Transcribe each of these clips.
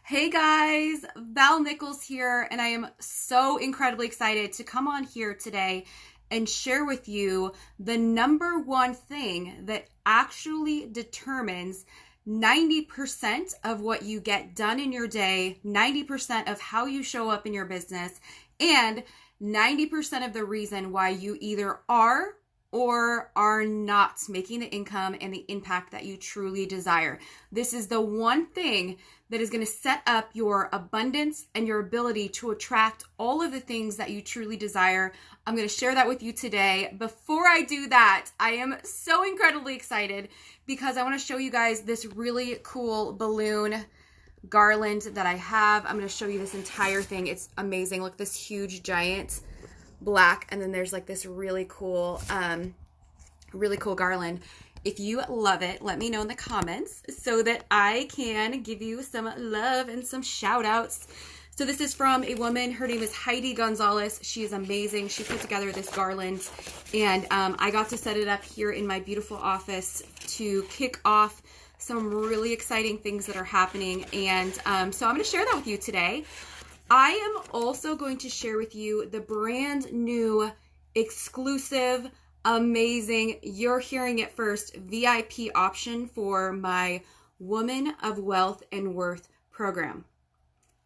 Hey guys, Val Nichols here, and I am so incredibly excited to come on here today and share with you the number one thing that actually determines 90% of what you get done in your day, 90% of how you show up in your business, and 90% of the reason why you either are or are not making the income and the impact that you truly desire. This is the one thing that is going to set up your abundance and your ability to attract all of the things that you truly desire. I'm going to share that with you today. Before I do that, I am so incredibly excited because I want to show you guys this really cool balloon garland that I have. I'm going to show you this entire thing. It's amazing. Look, this huge giant black, and then there's like this really cool garland. If you love it, let me know in the comments so that I can give you some love and some shout outs. So this is from a woman. Her name is Heidi Gonzalez. She is amazing. She put together this garland, and I got to set it up here in my beautiful office to kick off some really exciting things that are happening. And so I'm going to share that with you today. I am also going to share with you the brand new, exclusive, amazing, you're hearing it first, VIP option for my Woman of Wealth and Worth program.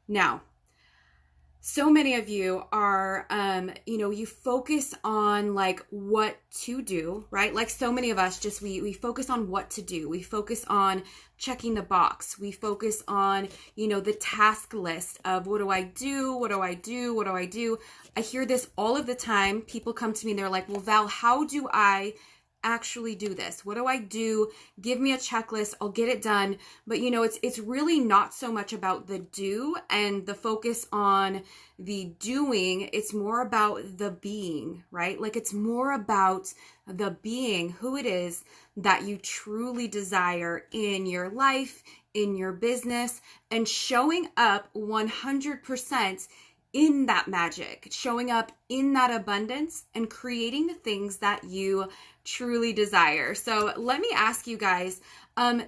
Now, so many of you are, you focus on like what to do, right? Like so many of us just, we focus on what to do. We focus on checking the box. We focus on, the task list of what do I do? What do I do? What do I do? I hear this all of the time. People come to me and they're like, well, Val, how do I actually do this? What do I do? Give me a checklist. I'll get it done. But it's really not so much about the do and the focus on the doing. It's more about the being, right? Like it's more about the being, who it is that you truly desire in your life, in your business, and showing up 100% in that magic, showing up in that abundance and creating the things that you truly desire. So let me ask you guys, I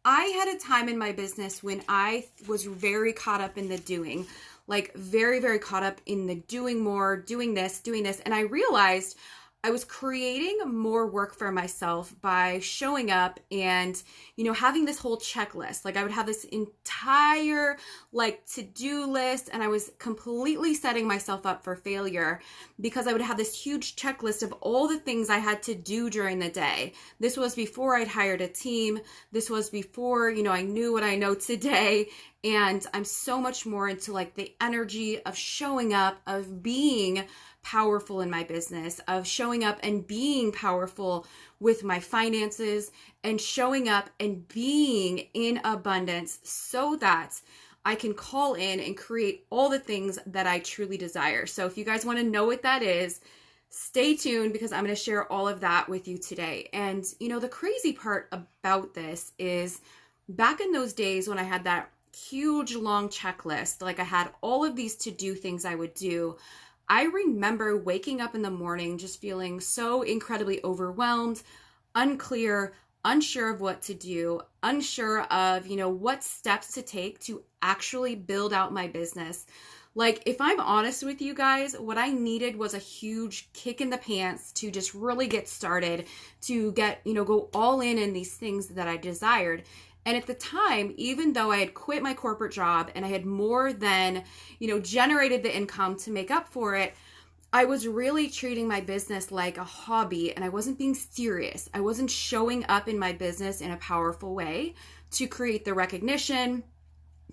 had a time in my business when I was very caught up in the doing, like very, very caught up in the doing more, doing this. And I realized I was creating more work for myself by showing up and, having this whole checklist. Like I would have this entire to-do list, and I was completely setting myself up for failure because I would have this huge checklist of all the things I had to do during the day. This was before I'd hired a team. This was before, I knew what I know today. And I'm so much more into the energy of showing up, of being powerful in my business, of showing up and being powerful with my finances, and showing up and being in abundance so that I can call in and create all the things that I truly desire. So if you guys want to know what that is, stay tuned because I'm going to share all of that with you today. And the crazy part about this is back in those days when I had that huge long checklist, like I had all of these to-do things I would do, I remember waking up in the morning just feeling so incredibly overwhelmed, unclear, unsure of what to do, unsure of, what steps to take to actually build out my business. Like, if I'm honest with you guys, what I needed was a huge kick in the pants to just really get started, to get, go all in these things that I desired. And at the time, even though I had quit my corporate job and I had more than, generated the income to make up for it, I was really treating my business like a hobby, and I wasn't being serious. I wasn't showing up in my business in a powerful way to create the recognition,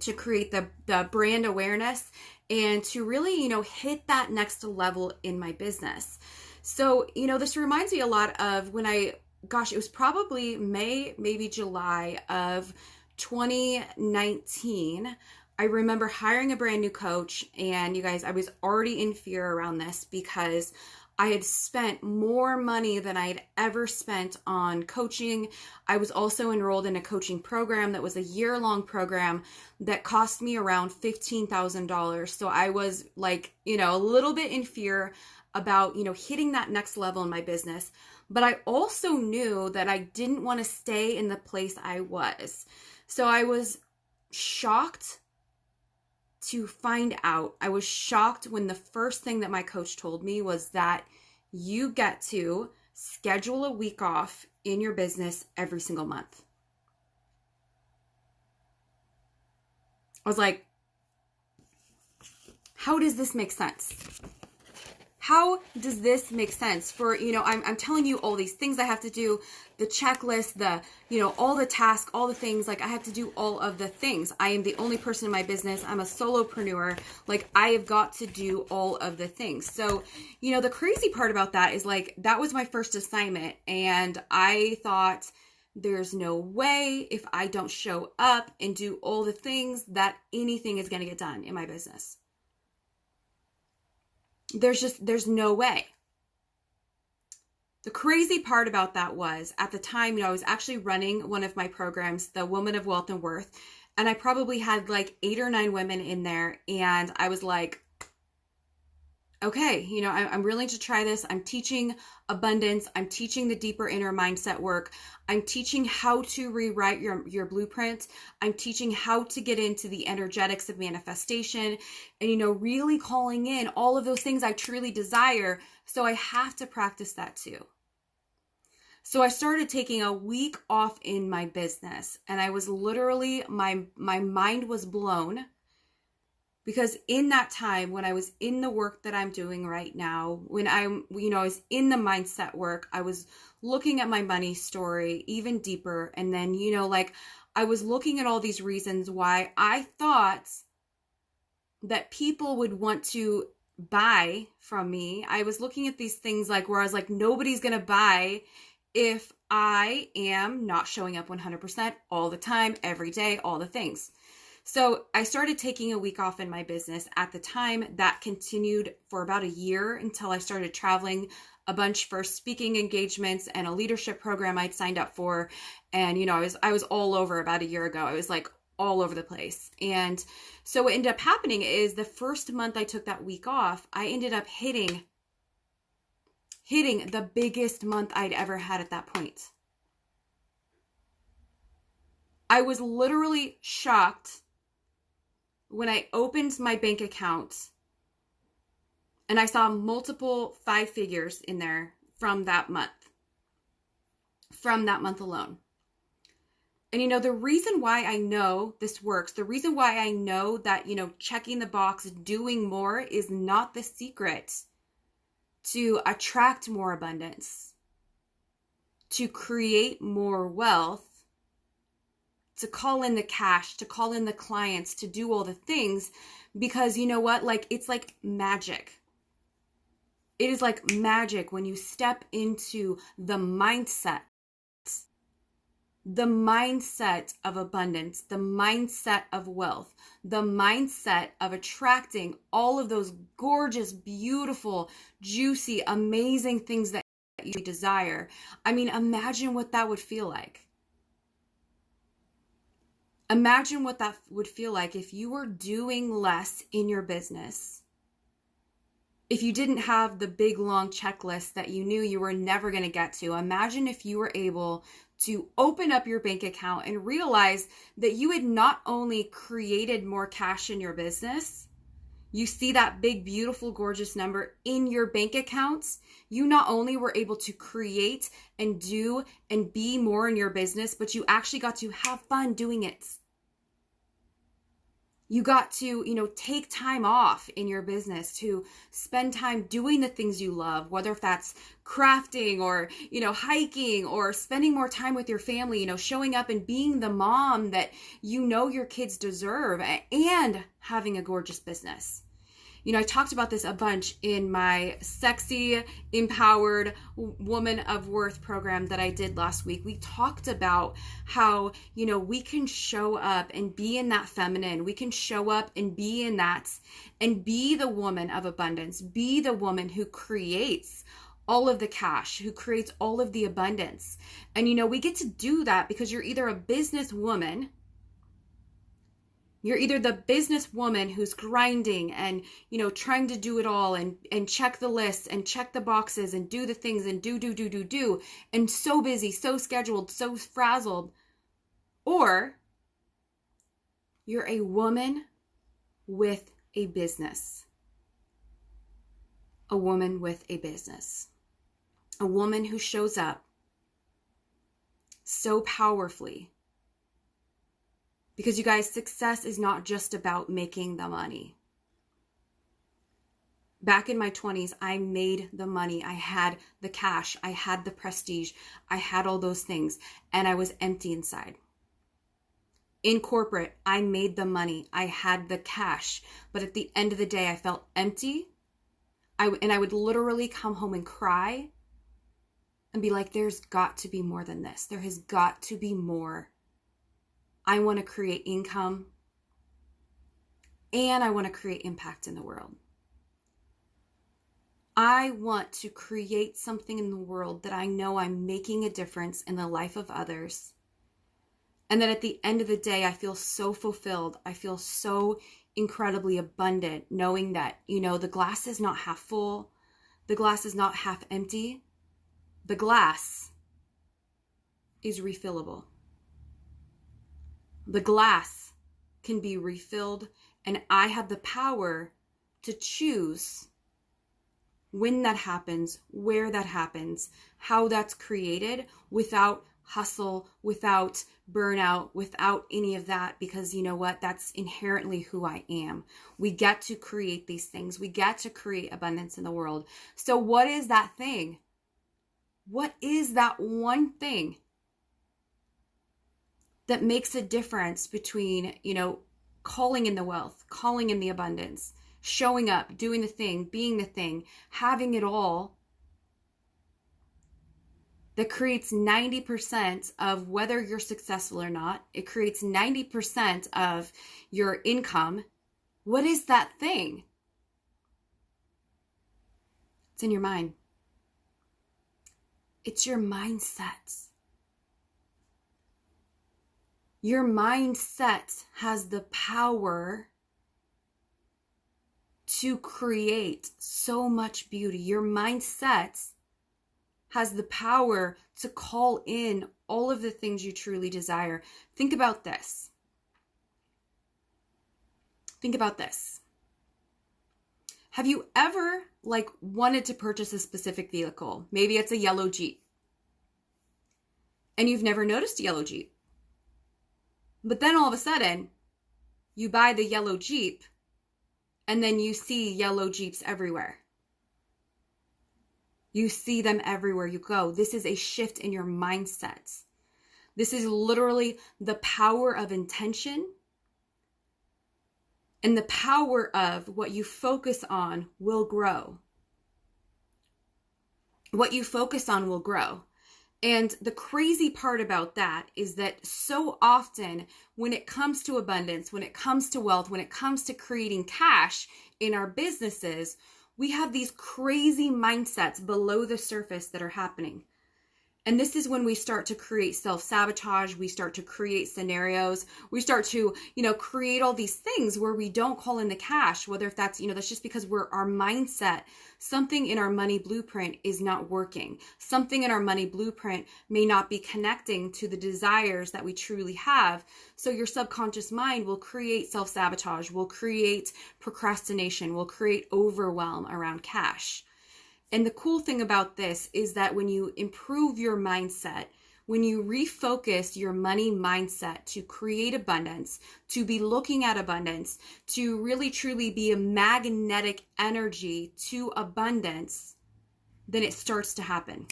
to create the brand awareness, and to really, hit that next level in my business. So, this reminds me a lot of when it was probably May, maybe July of 2019. I remember hiring a brand new coach, and you guys, I was already in fear around this because I had spent more money than I'd ever spent on coaching. I was also enrolled in a coaching program that was a year-long program that cost me around $15,000. So I was a little bit in fear about, hitting that next level in my business. But I also knew that I didn't want to stay in the place I was. So I was shocked to find out, I was shocked when the first thing that my coach told me was that you get to schedule a week off in your business every single month. I was like, how does this make sense? How does this make sense for, I'm telling you all these things I have to do, the checklist, all the tasks, all the things, like I have to do all of the things. I am the only person in my business. I'm a solopreneur. Like I have got to do all of the things. So, the crazy part about that is like, that was my first assignment. And I thought there's no way if I don't show up and do all the things that anything is going to get done in my business. There's no way. The crazy part about that was at the time, I was actually running one of my programs, the Woman of Wealth and Worth, and I probably had like 8 or 9 women in there. And I was like, okay, I'm willing to try this. I'm teaching abundance. I'm teaching the deeper inner mindset work. I'm teaching how to rewrite your blueprint. I'm teaching how to get into the energetics of manifestation and, really calling in all of those things I truly desire. So I have to practice that too. So I started taking a week off in my business, and I was literally, my mind was blown. Because in that time, when I was in the work that I'm doing right now, when I was in the mindset work, I was looking at my money story even deeper. And then, I was looking at all these reasons why I thought that people would want to buy from me. I was looking at these things like where I was like, nobody's going to buy if I am not showing up 100% all the time, every day, all the things. So I started taking a week off in my business. At the time, that continued for about a year until I started traveling a bunch for speaking engagements and a leadership program I'd signed up for. And, I was all over about a year ago. I was like all over the place. And so what ended up happening is the first month I took that week off, I ended up hitting the biggest month I'd ever had at that point. I was literally shocked when I opened my bank account and I saw multiple 5 figures in there from that month alone. And the reason why I know this works, the reason why I know that, checking the box, doing more is not the secret to attract more abundance, to create more wealth, to call in the cash, to call in the clients, to do all the things, because you know what? Like, it's like magic. It is like magic when you step into the mindset of abundance, the mindset of wealth, the mindset of attracting all of those gorgeous, beautiful, juicy, amazing things that you desire. I mean, imagine what that would feel like. Imagine what that would feel like if you were doing less in your business. If you didn't have the big, long checklist that you knew you were never going to get to. Imagine if you were able to open up your bank account and realize that you had not only created more cash in your business, you see that big, beautiful, gorgeous number in your bank accounts. You not only were able to create and do and be more in your business, but you actually got to have fun doing it. You got to, take time off in your business to spend time doing the things you love, whether if that's crafting or, hiking or spending more time with your family, showing up and being the mom that your kids deserve, and having a gorgeous business. I talked about this a bunch in my Sexy, Empowered Woman of Worth program that I did last week. We talked about how, we can show up and be in that feminine. We can show up and be in that and be the woman of abundance, be the woman who creates all of the cash, who creates all of the abundance. And, we get to do that because you're either a businesswoman. You're either the businesswoman who's grinding and, trying to do it all and check the lists and check the boxes and do the things and do, and so busy, so scheduled, so frazzled. Or you're a woman with a business. A woman with a business. A woman who shows up so powerfully. Because you guys, success is not just about making the money. Back in my 20s, I made the money. I had the cash. I had the prestige. I had all those things. And I was empty inside. In corporate, I made the money. I had the cash. But at the end of the day, I felt empty. I would literally come home and cry and be like, there's got to be more than this. There has got to be more. I want to create income and I want to create impact in the world. I want to create something in the world that I know I'm making a difference in the life of others. And that at the end of the day, I feel so fulfilled. I feel so incredibly abundant knowing that, the glass is not half full. The glass is not half empty. The glass is refillable. The glass can be refilled, and I have the power to choose when that happens, where that happens, how that's created without hustle, without burnout, without any of that, because you know what? That's inherently who I am. We get to create these things. We get to create abundance in the world. So what is that thing? What is that one thing that makes a difference between, calling in the wealth, calling in the abundance, showing up, doing the thing, being the thing, having it all, that creates 90% of whether you're successful or not? It creates 90% of your income. What is that thing? It's in your mind. It's your mindset. Your mindset has the power to create so much beauty. Your mindset has the power to call in all of the things you truly desire. Think about this. Think about this. Have you ever wanted to purchase a specific vehicle? Maybe it's a yellow Jeep. And you've never noticed a yellow Jeep. But then all of a sudden, you buy the yellow Jeep and then you see yellow Jeeps everywhere. You see them everywhere you go. This is a shift in your mindset. This is literally the power of intention and the power of what you focus on will grow. What you focus on will grow. And the crazy part about that is that so often when it comes to abundance, when it comes to wealth, when it comes to creating cash in our businesses, we have these crazy mindsets below the surface that are happening. And this is when we start to create self-sabotage. We start to create scenarios. We start to, create all these things where we don't call in the cash, whether if that's, that's just because our mindset, something in our money blueprint is not working. Something in our money blueprint may not be connecting to the desires that we truly have. So your subconscious mind will create self-sabotage, will create procrastination, will create overwhelm around cash. And the cool thing about this is that when you improve your mindset, when you refocus your money mindset to create abundance, to be looking at abundance, to really truly be a magnetic energy to abundance, then it starts to happen.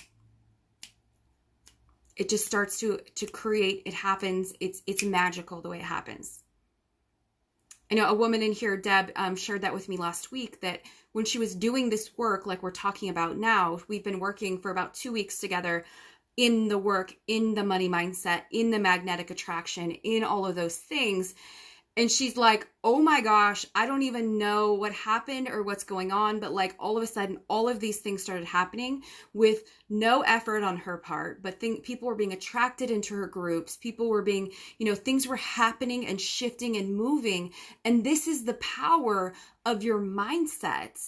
It just starts to create, it happens, it's magical the way it happens. I know a woman in here, Deb, shared that with me last week, that when she was doing this work, like we're talking about now, we've been working for about 2 weeks together in the work, in the money mindset, in the magnetic attraction, in all of those things. And she's like, oh my gosh, I don't even know what happened or what's going on. But all of a sudden, all of these things started happening with no effort on her part. But people were being attracted into her groups. People were being, things were happening and shifting and moving. And this is the power of your mindset.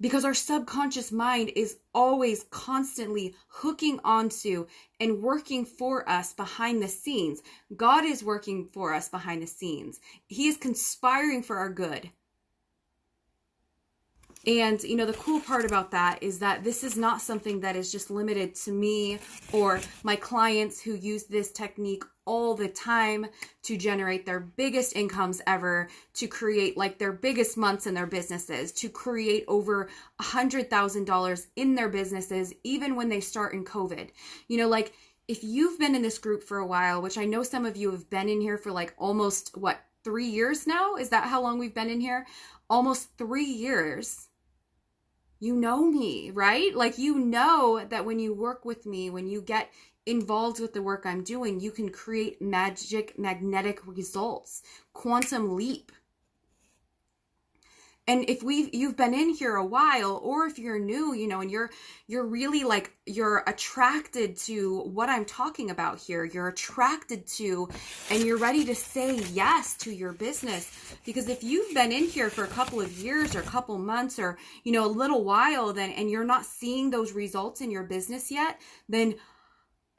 because our subconscious mind is always constantly hooking onto and working for us behind the scenes. God is working for us behind the scenes. He is conspiring for our good. And, you know, the cool part about that is that this is not something that is just limited to me or my clients who use this technique all the time to generate their biggest incomes ever, to create like their biggest months in their businesses, to create over $100,000 in their businesses, even when they start in COVID. You know, like if you've been in this group for a while, which I know some of you have been in here for like almost 3 years now? Is that how long we've been in here? Almost 3 years. You know me, right? Like, you know that when you work with me, when you get involved with the work I'm doing, you can create magnetic results, quantum leap. And if you've been in here a while, or if you're new, you know, and you're really like, you're attracted to what I'm talking about here, you're attracted to, and you're ready to say yes to your business. Because if you've been in here for a couple of years or a couple months or, you know, a little while, then, and you're not seeing those results in your business yet, then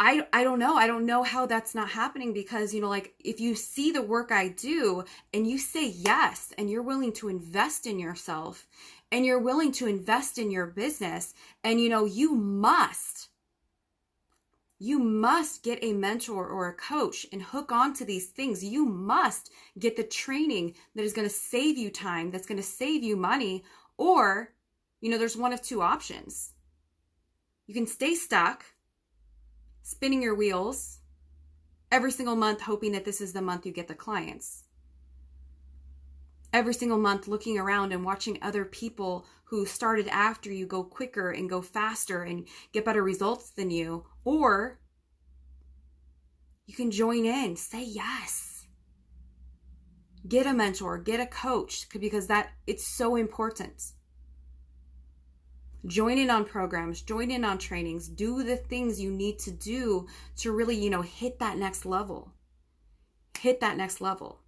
I don't know. I don't know how that's not happening, because, you know, like if you see the work I do and you say yes, and you're willing to invest in yourself and you're willing to invest in your business, and, you know, you must get a mentor or a coach and hook on to these things. You must get the training that is going to save you time, that's going to save you money, or, you know, there's one of two options. You can stay stuck, spinning your wheels every single month, hoping that this is the month you get the clients. Every single month looking around and watching other people who started after you go quicker and go faster and get better results than you. Or you can join in, say yes. Get a mentor, get a coach, because it's so important. Join in on programs, join in on trainings, do the things you need to do to really, you know, hit that next level. Hit that next level.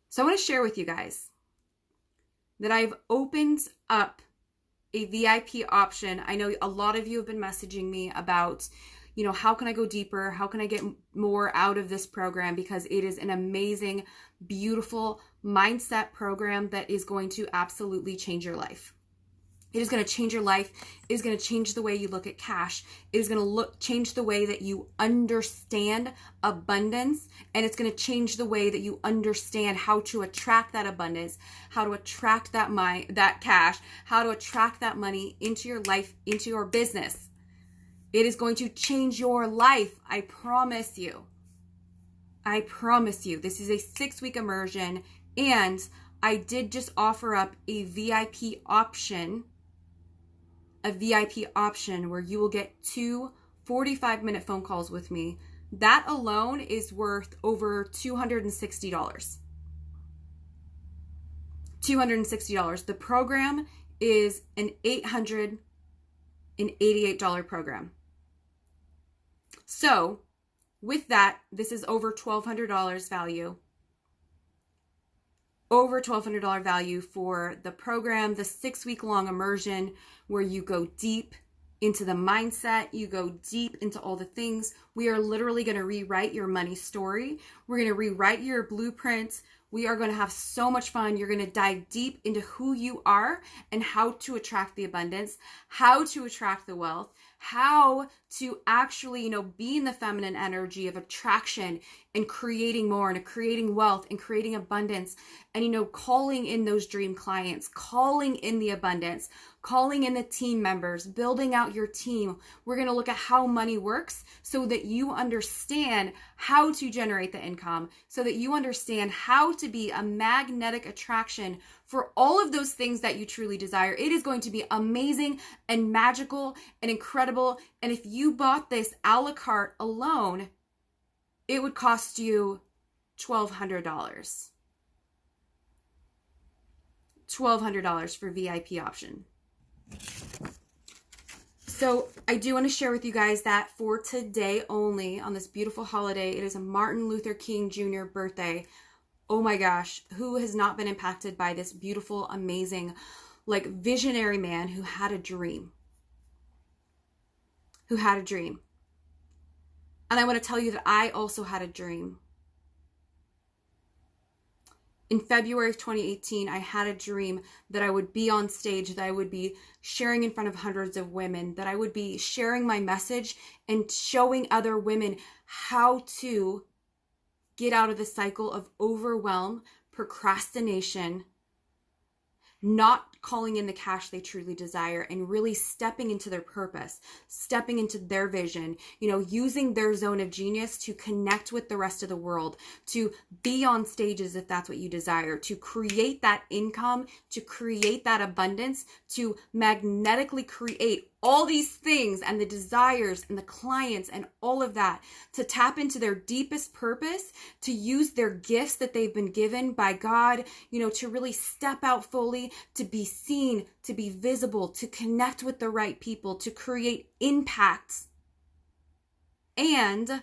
So I want to share with you guys that I've opened up a VIP option. I know a lot of you have been messaging me about, you know, how can I go deeper? How can I get more out of this program? Because it is an amazing, beautiful mindset program that is going to absolutely change your life. It is going to change your life. It is going to change the way you look at cash. It is going to change the way that you understand abundance. And it's going to change the way that you understand how to attract that abundance, how to attract that cash, how to attract that money into your life, into your business. It is going to change your life. I promise you. I promise you. This is a 6-week immersion, and I did just offer up a VIP option where you will get 2 45-minute phone calls with me. That alone is worth over $260. $260. The program is an $888 program. So with that, this is over $1,200 value. Over $1,200 value for the program, the 6-week long immersion where you go deep into the mindset, you go deep into all the things. We are literally going to rewrite your money story. We're going to rewrite your blueprint. We are going to have so much fun. You're going to dive deep into who you are and how to attract the abundance, how to attract the wealth, how to actually, you know, be in the feminine energy of attraction and creating more and creating wealth and creating abundance and, you know, calling in those dream clients, calling in the abundance, calling in the team members, building out your team. We're going to look at how money works so that you understand how to generate the income, so that you understand how to be a magnetic attraction for all of those things that you truly desire. It is going to be amazing and magical and incredible. And if you bought this a la carte alone, it would cost you $1,200. $1,200 for VIP option. So I do want to share with you guys that for today only, on this beautiful holiday, it is a Martin Luther King Jr. birthday. Oh my gosh, who has not been impacted by this beautiful, amazing, like visionary man who had a dream? Who had a dream. And I want to tell you that I also had a dream. In February of 2018, I had a dream that I would be on stage, that I would be sharing in front of hundreds of women, that I would be sharing my message and showing other women how to get out of the cycle of overwhelm, procrastination, not calling in the cash they truly desire, and really stepping into their purpose, stepping into their vision, using their zone of genius to connect with the rest of the world, to be on stages if that's what you desire, to create that income, to create that abundance, to magnetically create all these things and the desires and the clients and all of that, to tap into their deepest purpose, to use their gifts that they've been given by God, to really step out fully, to be seen, to be visible, to connect with the right people, to create impact and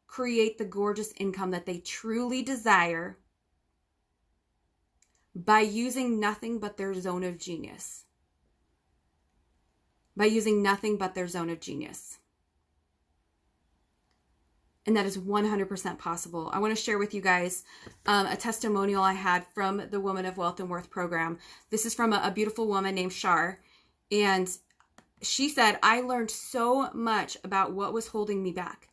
create the gorgeous income that they truly desire by using nothing but their zone of genius. By using nothing but their zone of genius. And that is 100% possible. I want to share with you guys a testimonial I had from the Woman of Wealth and Worth program. This is from a beautiful woman named Shar. And she said, I learned so much about what was holding me back.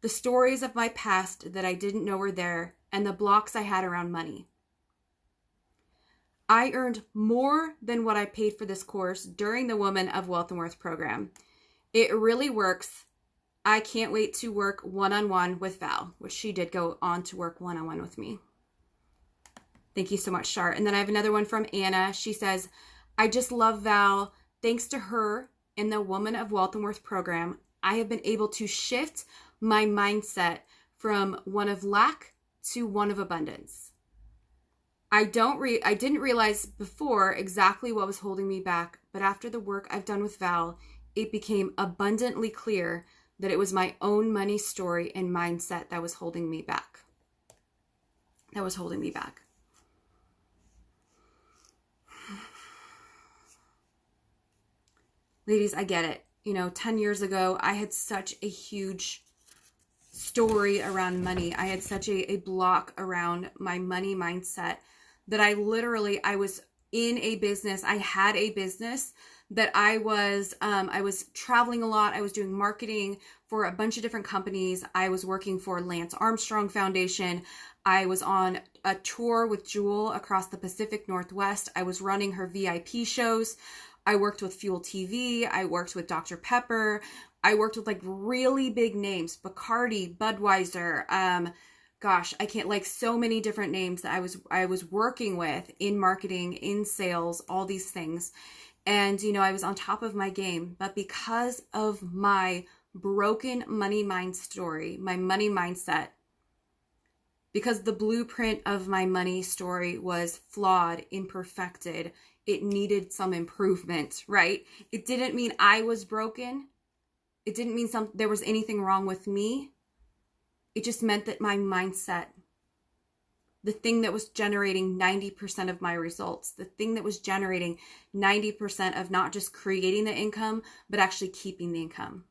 The stories of my past that I didn't know were there, and the blocks I had around money. I earned more than what I paid for this course during the Woman of Wealth and Worth program. It really works. I can't wait to work one-on-one with Val, which she did go on to work one-on-one with me. Thank you so much, Shar. And then I have another one from Anna. She says, I just love Val. Thanks to her and the Woman of Wealth and Worth program, I have been able to shift my mindset from one of lack to one of abundance. I didn't realize before exactly what was holding me back, but after the work I've done with Val, it became abundantly clear that it was my own money story and mindset that was holding me back. That was holding me back. Ladies, I get it. 10 years ago, I had such a huge story around money. I had such a block around my money mindset that I was in a business. I had a business that I was traveling a lot. I was doing marketing for a bunch of different companies. I was working for Lance Armstrong Foundation. I was on a tour with Jewel across the Pacific Northwest. I was running her VIP shows. I worked with Fuel TV. I worked with Dr. Pepper. I worked with really big names, Bacardi, Budweiser, so many different names that I was working with in marketing, in sales, all these things. And, I was on top of my game, but because of my broken money mind story, my money mindset, because the blueprint of my money story was flawed, imperfected, it needed some improvement, right? It didn't mean I was broken. It didn't mean there was anything wrong with me. It just meant that my mindset, the thing that was generating 90% of my results, the thing that was generating 90% of not just creating the income, but actually keeping the income.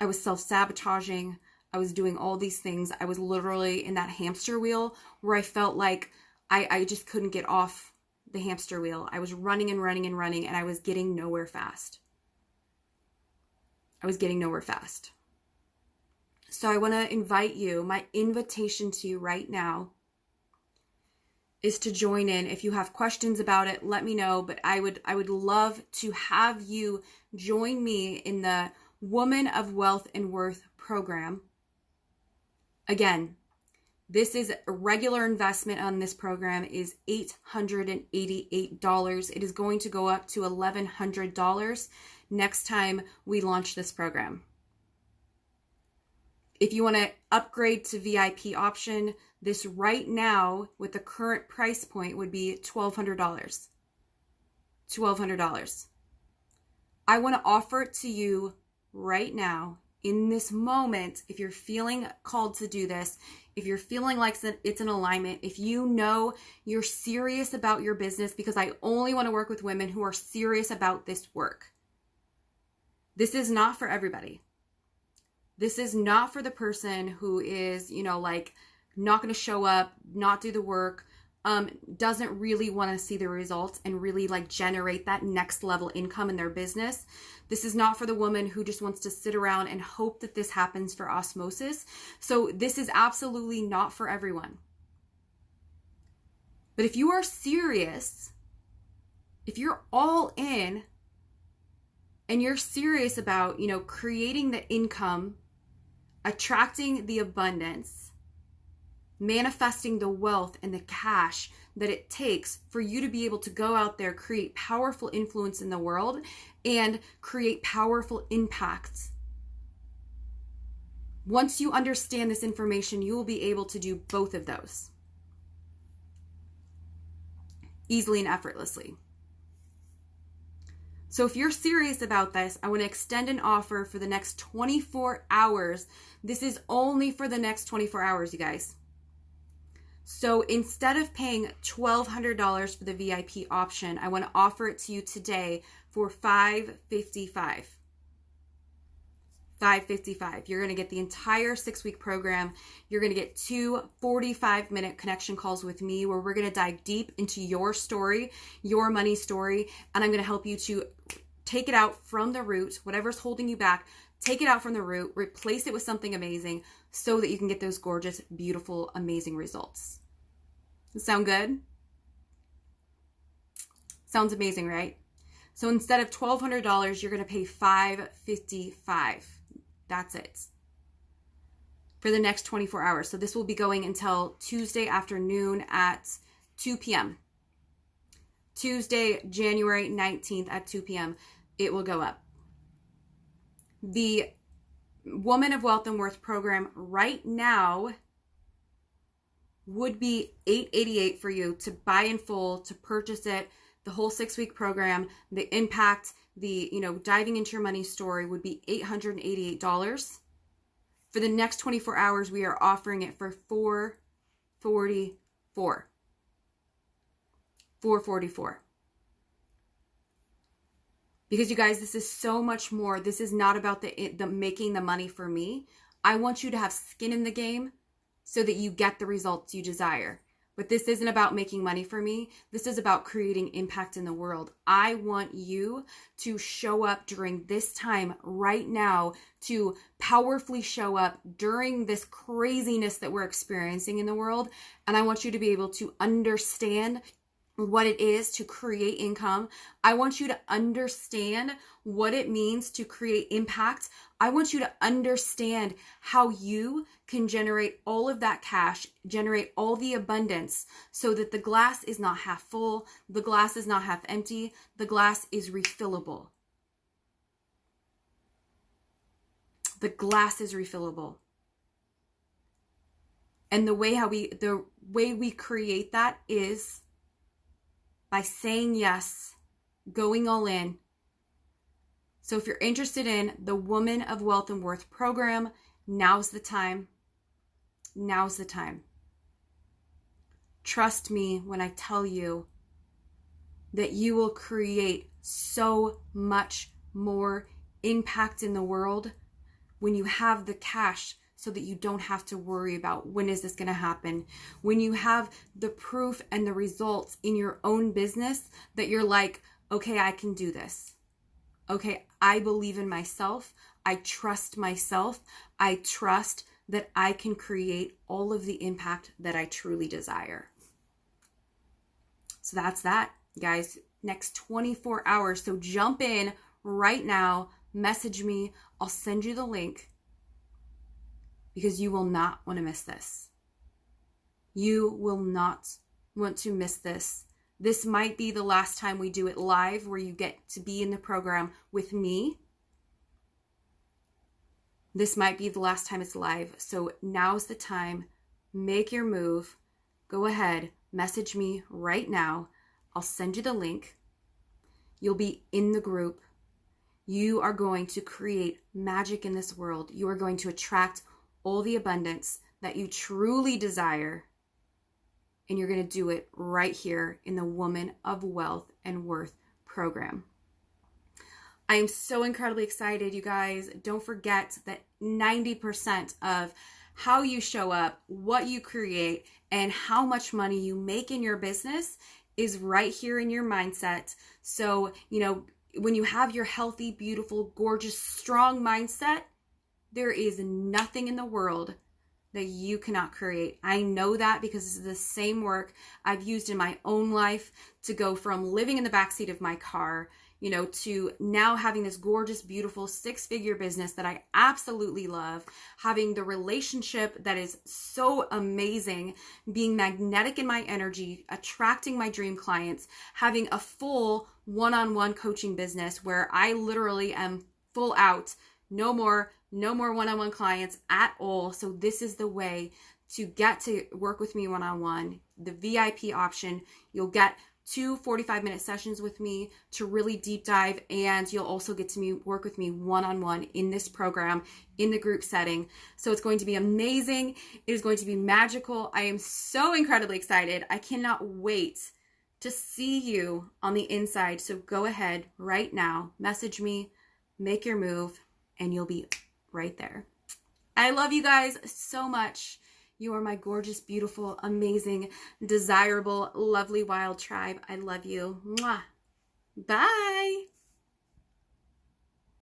I was self-sabotaging. I was doing all these things. I was literally in that hamster wheel where I felt like I just couldn't get off the hamster wheel. I was running and running and running, and I was getting nowhere fast. So I want to invite you, my invitation to you right now is to join in. If you have questions about it, let me know, but I would love to have you join me in the Woman of Wealth and Worth program. Again, this is a regular investment on this program is $888. It is going to go up to $1,100 next time we launch this program. If you want to upgrade to VIP option, this right now with the current price point would be $1,200. $1,200. I want to offer it to you right now in this moment, if you're feeling called to do this, if you're feeling like it's an alignment, if you know you're serious about your business, because I only want to work with women who are serious about this work. This is not for everybody. This is not for the person who is, like not going to show up, not do the work, doesn't really want to see the results and really like generate that next level income in their business. This is not for the woman who just wants to sit around and hope that this happens for osmosis. So this is absolutely not for everyone. But if you are serious, if you're all in and you're serious about, creating the income, attracting the abundance, manifesting the wealth and the cash that it takes for you to be able to go out there, create powerful influence in the world and create powerful impacts. Once you understand this information, you will be able to do both of those easily and effortlessly. So if you're serious about this, I want to extend an offer for the next 24 hours. This is only for the next 24 hours, you guys. So instead of paying $1,200 for the VIP option, I want to offer it to you today for $555. $555. You're going to get the entire 6-week program. You're going to get 2 45-minute connection calls with me where we're going to dive deep into your story, your money story, and I'm going to help you to take it out from the root, whatever's holding you back, take it out from the root, replace it with something amazing so that you can get those gorgeous, beautiful, amazing results. Sound good? Sounds amazing, right? So instead of $1,200, you're going to pay $555. That's it for the next 24 hours. So this will be going until Tuesday afternoon at 2 p.m. Tuesday, January 19th at 2 p.m. It will go up. The Woman of Wealth and Worth program right now would be $888 for you to buy in full, to purchase it. The whole 6-week program, the impact, the, diving into your money story would be $888. For the next 24 hours, we are offering it for $444. $444. Because you guys, this is so much more. This is not about the making the money for me. I want you to have skin in the game so that you get the results you desire. But this isn't about making money for me. This is about creating impact in the world. I want you to show up during this time right now, to powerfully show up during this craziness that we're experiencing in the world. And I want you to be able to understand what it is to create income. I want you to understand what it means to create impact. I want you to understand how you can generate all of that cash, generate all the abundance so that the glass is not half full, the glass is not half empty, the glass is refillable. The glass is refillable. And the way we create that is by saying yes, going all in. So if you're interested in the Woman of Wealth and Worth program, now's the time. Now's the time. Trust me when I tell you that you will create so much more impact in the world when you have the cash so that you don't have to worry about when is this going to happen. When you have the proof and the results in your own business that you're like, okay, I can do this. Okay, I believe in myself. I trust myself. I trust that I can create all of the impact that I truly desire. So that's that, guys. Next 24 hours. So jump in right now. Message me. I'll send you the link because you will not want to miss this. You will not want to miss this. This might be the last time we do it live where you get to be in the program with me. This might be the last time it's live. So now's the time. Make your move. Go ahead. Message me right now. I'll send you the link. You'll be in the group. you are going to create magic in this world. You are going to attract all the abundance that you truly desire. And you're going to do it right here in the Woman of Wealth and Worth program. I am so incredibly excited, you guys. Don't forget that 90% of how you show up, what you create, and how much money you make in your business is right here in your mindset. So, when you have your healthy, beautiful, gorgeous, strong mindset, there is nothing in the world that you cannot create. I know that because this is the same work I've used in my own life to go from living in the backseat of my car, to now having this gorgeous, beautiful 6-figure business that I absolutely love, having the relationship that is so amazing, being magnetic in my energy, attracting my dream clients, having a full one-on-one coaching business where I literally am full out, no more one-on-one clients at all. So this is the way to get to work with me one-on-one. The VIP option, you'll get 2 45-minute sessions with me to really deep dive, and you'll also get to work with me one-on-one in this program in the group setting. So it's going to be amazing. It is going to be magical. I am so incredibly excited. I cannot wait to see you on the inside. So go ahead right now, message me, make your move, and you'll be right there. I love you guys so much. You are my gorgeous, beautiful, amazing, desirable, lovely, wild tribe. I love you. Mwah. Bye.